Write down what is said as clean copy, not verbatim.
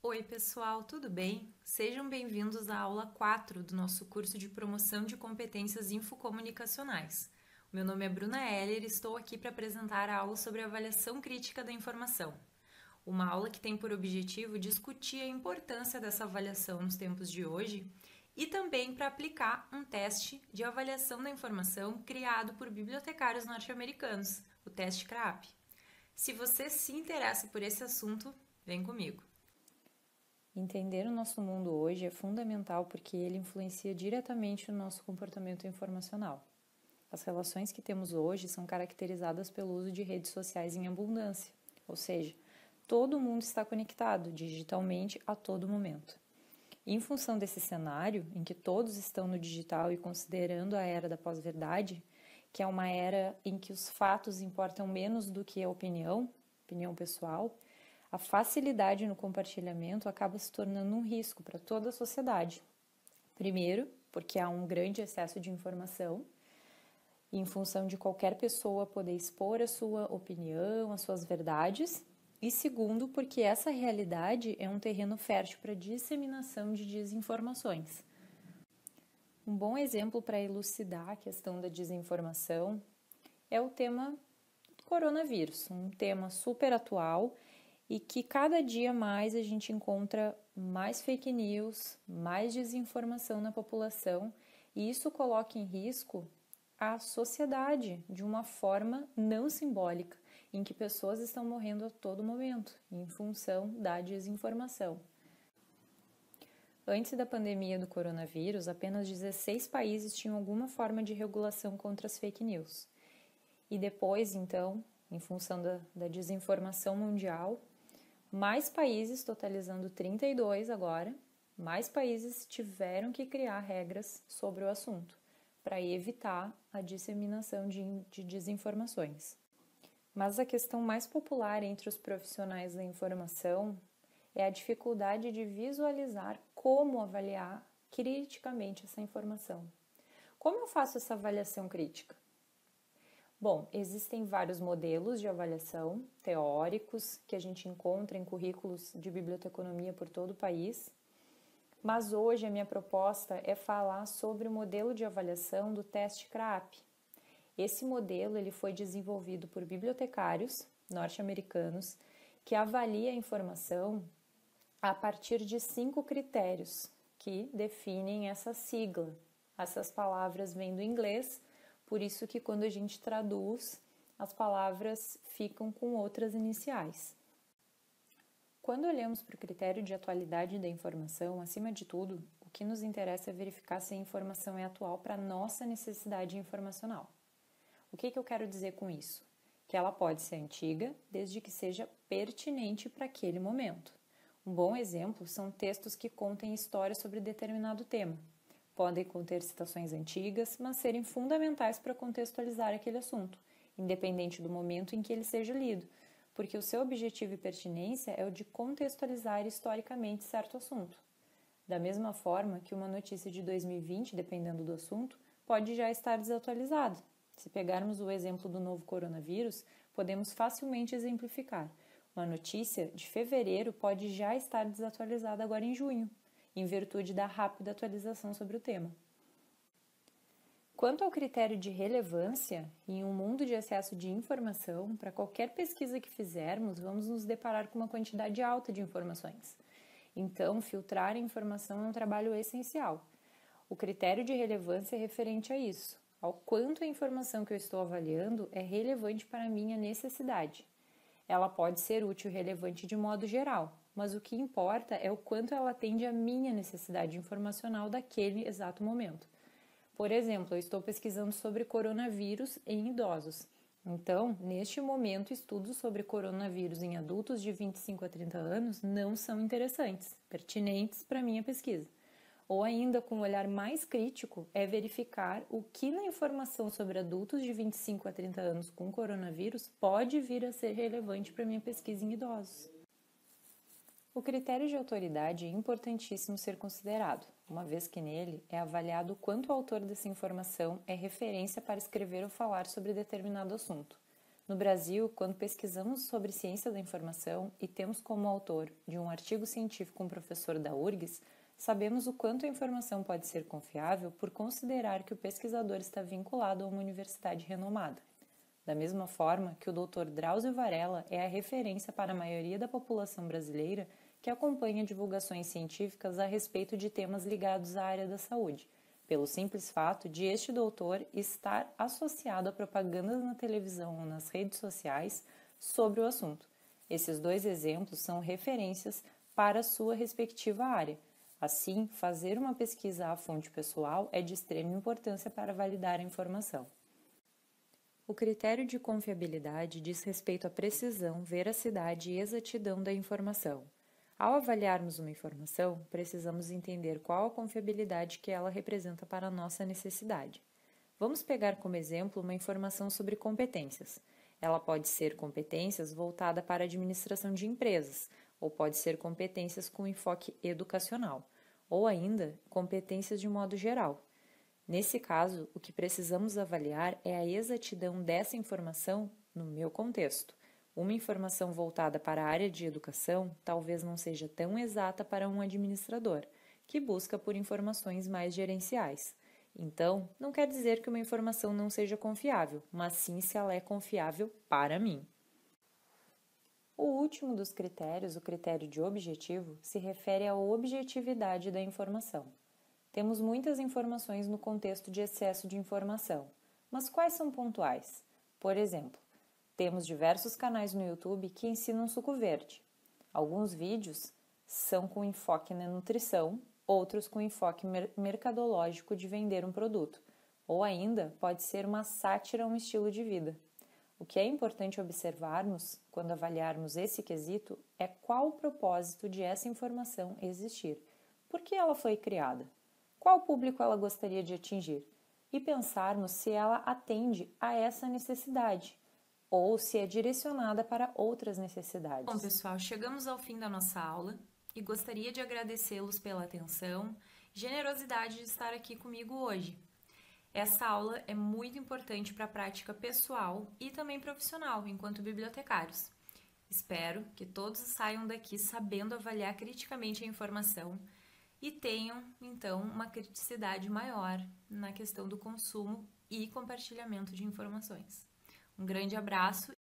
Oi, pessoal, tudo bem? Sejam bem-vindos à aula 4 do nosso curso de promoção de competências infocomunicacionais. O meu nome é Bruna Heller e estou aqui para apresentar a aula sobre avaliação crítica da informação. Uma aula que tem por objetivo discutir a importância dessa avaliação nos tempos de hoje e também para aplicar um teste de avaliação da informação criado por bibliotecários norte-americanos, o teste CRAP. Se você se interessa por esse assunto, vem comigo. Entender o nosso mundo hoje é fundamental porque ele influencia diretamente no nosso comportamento informacional. As relações que temos hoje são caracterizadas pelo uso de redes sociais em abundância, ou seja, todo mundo está conectado digitalmente a todo momento. E em função desse cenário, em que todos estão no digital e considerando a era da pós-verdade, que é uma era em que os fatos importam menos do que a opinião pessoal, a facilidade no compartilhamento acaba se tornando um risco para toda a sociedade. Primeiro, porque há um grande excesso de informação, em função de qualquer pessoa poder expor a sua opinião, as suas verdades. E segundo, porque essa realidade é um terreno fértil para disseminação de desinformações. Um bom exemplo para elucidar a questão da desinformação é o tema coronavírus, um tema super atual e que cada dia mais a gente encontra mais fake news, mais desinformação na população, e isso coloca em risco a sociedade de uma forma não simbólica, em que pessoas estão morrendo a todo momento, em função da desinformação. Antes da pandemia do coronavírus, apenas 16 países tinham alguma forma de regulação contra as fake news. E depois, então, em função da desinformação mundial, mais países, totalizando 32 agora, mais países tiveram que criar regras sobre o assunto, para evitar a disseminação de desinformações. Mas a questão mais popular entre os profissionais da informação é a dificuldade de visualizar como avaliar criticamente essa informação. Como eu faço essa avaliação crítica? Bom, existem vários modelos de avaliação teóricos que a gente encontra em currículos de biblioteconomia por todo o país, mas hoje a minha proposta é falar sobre o modelo de avaliação do teste CRAP. Esse modelo ele foi desenvolvido por bibliotecários norte-americanos que avalia a informação a partir de 5 critérios que definem essa sigla. Essas palavras vêm do inglês, por isso que quando a gente traduz, as palavras ficam com outras iniciais. Quando olhamos para o critério de atualidade da informação, acima de tudo, o que nos interessa é verificar se a informação é atual para a nossa necessidade informacional. O que eu quero dizer com isso? Que ela pode ser antiga, desde que seja pertinente para aquele momento. Um bom exemplo são textos que contem histórias sobre determinado tema. Podem conter citações antigas, mas serem fundamentais para contextualizar aquele assunto, independente do momento em que ele seja lido, porque o seu objetivo e pertinência é o de contextualizar historicamente certo assunto. Da mesma forma que uma notícia de 2020, dependendo do assunto, pode já estar desatualizada. Se pegarmos o exemplo do novo coronavírus, podemos facilmente exemplificar. Uma notícia de fevereiro pode já estar desatualizada agora em junho, em virtude da rápida atualização sobre o tema. Quanto ao critério de relevância, em um mundo de excesso de informação, para qualquer pesquisa que fizermos, vamos nos deparar com uma quantidade alta de informações. Então, filtrar a informação é um trabalho essencial. O critério de relevância é referente a isso, ao quanto a informação que eu estou avaliando é relevante para a minha necessidade. Ela pode ser útil e relevante de modo geral, mas o que importa é o quanto ela atende à minha necessidade informacional daquele exato momento. Por exemplo, eu estou pesquisando sobre coronavírus em idosos. Então, neste momento, estudos sobre coronavírus em adultos de 25 a 30 anos não são interessantes, pertinentes para a minha pesquisa. Ou ainda, com um olhar mais crítico, é verificar o que na informação sobre adultos de 25 a 30 anos com coronavírus pode vir a ser relevante para a minha pesquisa em idosos. O critério de autoridade é importantíssimo ser considerado, uma vez que nele é avaliado o quanto o autor dessa informação é referência para escrever ou falar sobre determinado assunto. No Brasil, quando pesquisamos sobre ciência da informação e temos como autor de um artigo científico um professor da URGS, sabemos o quanto a informação pode ser confiável por considerar que o pesquisador está vinculado a uma universidade renomada. Da mesma forma que o Dr. Drauzio Varella é a referência para a maioria da população brasileira que acompanha divulgações científicas a respeito de temas ligados à área da saúde, pelo simples fato de este doutor estar associado a propagandas na televisão ou nas redes sociais sobre o assunto. Esses dois exemplos são referências para a sua respectiva área. Assim, fazer uma pesquisa à fonte pessoal é de extrema importância para validar a informação. O critério de confiabilidade diz respeito à precisão, veracidade e exatidão da informação. Ao avaliarmos uma informação, precisamos entender qual a confiabilidade que ela representa para a nossa necessidade. Vamos pegar como exemplo uma informação sobre competências. Ela pode ser competências voltada para a administração de empresas, ou pode ser competências com enfoque educacional, ou ainda competências de modo geral. Nesse caso, o que precisamos avaliar é a exatidão dessa informação no meu contexto. Uma informação voltada para a área de educação talvez não seja tão exata para um administrador, que busca por informações mais gerenciais. Então, não quer dizer que uma informação não seja confiável, mas sim se ela é confiável para mim. O último dos critérios, o critério de objetivo, se refere à objetividade da informação. Temos muitas informações no contexto de excesso de informação, mas quais são pontuais? Por exemplo, temos diversos canais no YouTube que ensinam suco verde. Alguns vídeos são com enfoque na nutrição, outros com enfoque mercadológico de vender um produto, ou ainda pode ser uma sátira a um estilo de vida. O que é importante observarmos quando avaliarmos esse quesito é qual o propósito de essa informação existir, por que ela foi criada, qual público ela gostaria de atingir, e pensarmos se ela atende a essa necessidade, ou se é direcionada para outras necessidades. Bom, pessoal, chegamos ao fim da nossa aula e gostaria de agradecê-los pela atenção e generosidade de estar aqui comigo hoje. Essa aula é muito importante para a prática pessoal e também profissional, enquanto bibliotecários. Espero que todos saiam daqui sabendo avaliar criticamente a informação e tenham, então, uma criticidade maior na questão do consumo e compartilhamento de informações. Um grande abraço